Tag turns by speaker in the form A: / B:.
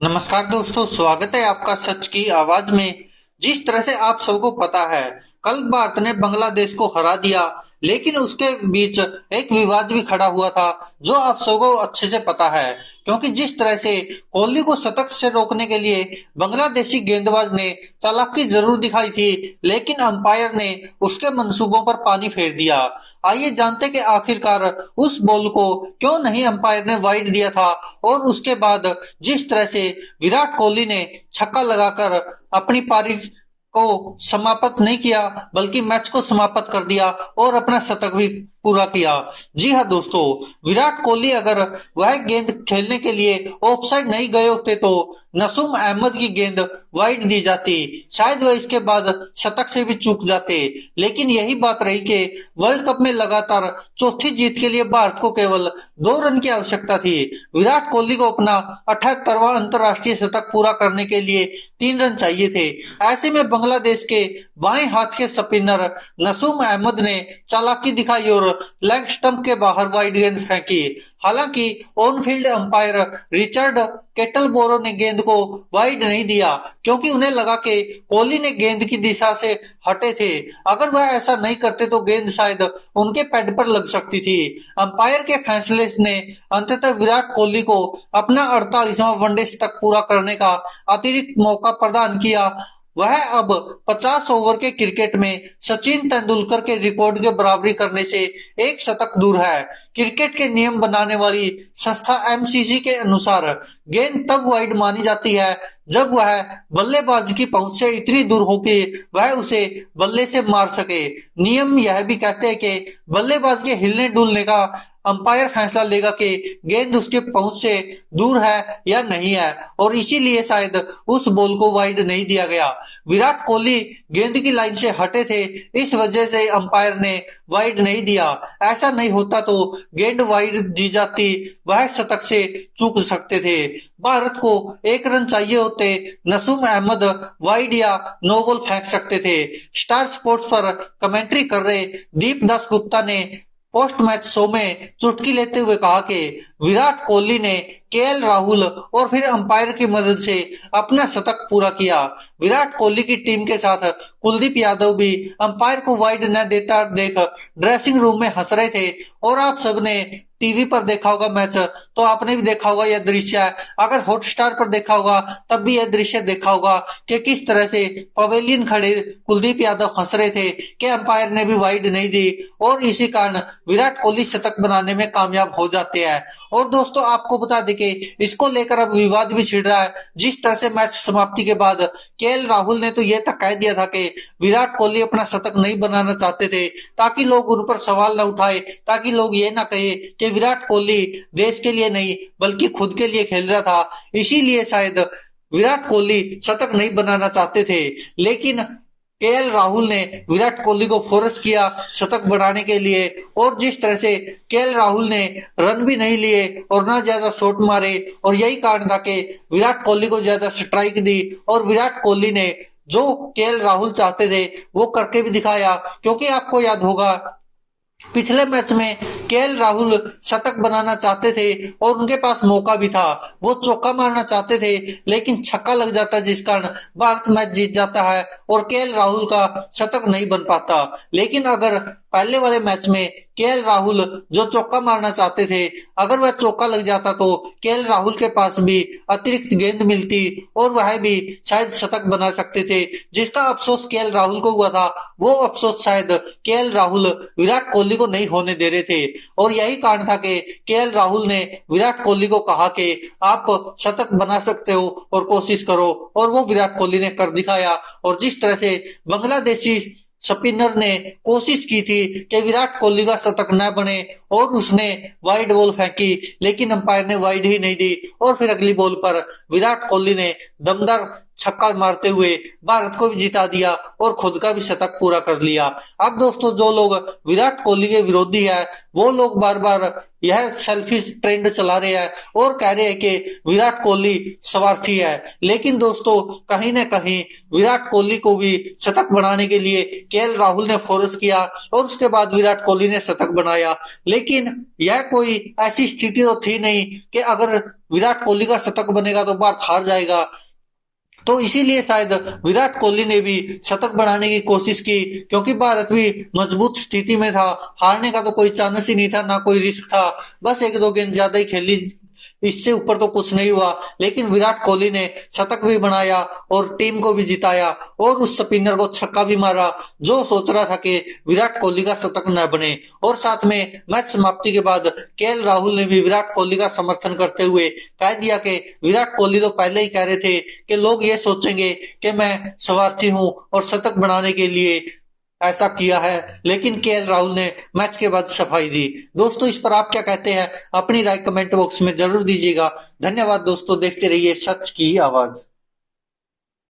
A: नमस्कार दोस्तों, स्वागत है आपका सच की आवाज में। जिस तरह से आप सबको पता है, कल भारत ने बांग्लादेश को हरा दिया, लेकिन उसके बीच एक विवाद भी खड़ा हुआ था, जो आप सबको अच्छे से पता है। क्योंकि जिस तरह से कोहली को शतक से रोकने के लिए बांग्लादेशी गेंदबाज ने चालाकी जरूर दिखाई थी, लेकिन अंपायर ने उसके मंसूबों पर पानी फेर दिया। आइए जानते कि आखिरकार उस बॉल को क्यों नहीं अंपायर ने वाइड दिया था, और उसके बाद जिस तरह से विराट कोहली ने छक्का लगाकर अपनी पारी को समाप्त नहीं किया, बल्कि मैच को समाप्त कर दिया और अपना शतक भी पूरा किया। जी हाँ दोस्तों, विराट कोहली अगर वह गेंद खेलने के लिए ऑफसाइड नहीं गए होते तो नसूम अहमद की गेंद वाइड दी जाती, शायद वह इसके बाद शतक से भी चूक जाते। लेकिन यही बात रही कि वर्ल्ड कप में लगातार चौथी जीत के लिए भारत को केवल 2 रन की आवश्यकता थी। विराट कोहली को अपना 78वां अंतर्राष्ट्रीय शतक पूरा करने के लिए 3 रन चाहिए थे। ऐसे में बांग्लादेश के बाएं हाथ के स्पिनर नसूम अहमद ने चालाकी दिखाई और लेग स्टंप के बाहर वाइड गेंद फेंकी। हालांकि on field umpire Richard Kettleborough ने गेंद को वाइड नहीं दिया, क्योंकि उन्हें लगा कि कोहली ने गेंद की दिशा से हटे थे। अगर वह ऐसा नहीं करते तो गेंद शायद उनके पैड पर लग सकती थी। अंपायर के फैसले ने अंततः विराट कोहली को अपना 48वां वनडे तक पूरा करने का अतिरिक्त मौका प्रदान किया। वह अब 50 ओवर के क्रिकेट में सचिन तेंदुलकर के रिकॉर्ड के बराबरी करने से एक शतक दूर है। क्रिकेट के नियम बनाने वाली संस्था एमसीसी के अनुसार गेंद तब वाइड मानी जाती है जब वह बल्लेबाज की पहुंच से इतनी दूर हो कि वह उसे बल्ले से मार सके। नियम यह भी कहते हैं कि बल्लेबाज के हिलने डुलने का अंपायर फैसला लेगा कि गेंद उसके पहुंच से दूर है या नहीं है, और इसीलिए शायद उस बॉल को वाइड नहीं दिया गया। विराट कोहली गेंद की लाइन से हटे थे, इस वजह से अंपायर ने वाइड नहीं दिया। ऐसा नहीं होता तो गेंद वाइड दी जाती, वह शतक से चूक सकते थे। भारत को 1 रन चाहिए होते, नसूम अहमद वाइड या नो बॉल फेंक सकते थे। स्टार स्पोर्ट्स पर कमेंट्री कर रहे दीप दास गुप्ता ने पोस्ट मैच शो में चुटकी लेते हुए कहा कि विराट कोहली ने केएल राहुल और फिर अंपायर की मदद से अपना शतक पूरा किया। विराट कोहली की टीम के साथ कुलदीप यादव भी अंपायर को वाइड न देता देख ड्रेसिंग रूम में हंस रहे थे। और आप सबने टीवी पर देखा होगा मैच, तो आपने भी देखा होगा यह दृश्य। अगर हॉटस्टार पर देखा होगा तब भी यह दृश्य देखा होगा कि किस तरह से पवेलियन खड़े कुलदीप यादव हंस रहे थे कि अंपायर ने भी वाइड नहीं दी, और इसी कारण विराट कोहली शतक बनाने में कामयाब हो जाते हैं। और दोस्तों, आपको बता दें कि इसको लेकर अब विवाद भी छिड़ रहा है। जिस तरह से मैच समाप्ति के बाद केएल राहुल ने तो यह तक कह दिया था कि विराट कोहली अपना शतक नहीं बनाना चाहते थे, ताकि लोग उन पर सवाल न उठाए, ताकि लोग ये ना कहे कि विराट कोहली देश के लिए नहीं बल्कि खुद के लिए खेल रहा था, इसीलिए शायद विराट कोहली शतक नहीं बनाना चाहते थे। लेकिन केएल राहुल ने विराट कोहली को फोर्स किया शतक बनाने के लिए, और जिस तरह से केएल राहुल ने रन भी नहीं लिए और ना ज्यादा शॉट मारे, और यही कारण था कि विराट कोहली को ज्यादा स्ट्राइक दी, और विराट कोहली ने जो केएल राहुल चाहते थे वो करके भी दिखाया। क्योंकि आपको याद होगा पिछले मैच में केएल राहुल शतक बनाना चाहते थे और उनके पास मौका भी था, वो चौका मारना चाहते थे, लेकिन छक्का लग जाता जिस कारण भारत मैच जीत जाता है और केएल राहुल का शतक नहीं बन पाता। लेकिन अगर पहले वाले मैच में केएल राहुल जो चौका मारना चाहते थे, अगर वह चौका लग जाता तो केएल राहुल के पास भी अतिरिक्त गेंद मिलती और वह भी शायद शतक बना सकते थे। जिसका अफसोस केएल राहुल को हुआ था, वो अफसोस शायद केएल राहुल विराट कोहली को नहीं होने दे रहे थे। और यही कारण था कि केएल राहुल ने विराट कोहली को कहा कि आप शतक बना सकते हो और कोशिश करो, और वो विराट कोहली ने कर दिखाया। और जिस तरह से बांग्लादेशी स्पिनर ने कोशिश की थी कि विराट कोहली का शतक न बने, और उसने वाइड बॉल फेंकी, लेकिन अंपायर ने वाइड ही नहीं दी, और फिर अगली बॉल पर विराट कोहली ने दमदार छक्का मारते हुए भारत को भी जिता दिया और खुद का भी शतक पूरा कर लिया। अब दोस्तों जो लोग विराट कोहली के विरोधी है वो लोग बार बार यह सेल्फी ट्रेंड चला रहे हैं और कह रहे हैं कि विराट कोहली स्वार्थी है। लेकिन दोस्तों कहीं ना कहीं विराट कोहली को भी शतक बनाने के लिए केएल राहुल ने फोर्स किया और उसके बाद विराट कोहली ने शतक बनाया। लेकिन यह कोई ऐसी स्थिति तो थी नहीं कि अगर विराट कोहली का शतक बनेगा तो भारत हार जाएगा। तो इसीलिए शायद विराट कोहली ने भी शतक बनाने की कोशिश की, क्योंकि भारत भी मजबूत स्थिति में था। हारने का तो कोई चांस ही नहीं था, ना कोई रिस्क था। बस एक दो गेंद ज्यादा ही खेली, इससे ऊपर तो कुछ नहीं हुआ। लेकिन विराट कोहली ने शतक भी बनाया और टीम को भी जिताया और उस स्पिनर को छक्का भी मारा जो सोच रहा था कि विराट कोहली का शतक न बने। और साथ में मैच समाप्ति के बाद केएल राहुल ने भी विराट कोहली का समर्थन करते हुए कह दिया कि विराट कोहली तो पहले ही कह रहे थे कि लोग ये सोचेंगे कि मैं स्वार्थी हूं और शतक बनाने के लिए ऐसा किया है। लेकिन केएल राहुल ने मैच के बाद सफाई दी। दोस्तों इस पर आप क्या कहते हैं? अपनी राय कमेंट बॉक्स में जरूर दीजिएगा। धन्यवाद दोस्तों, देखते रहिए सच की आवाज।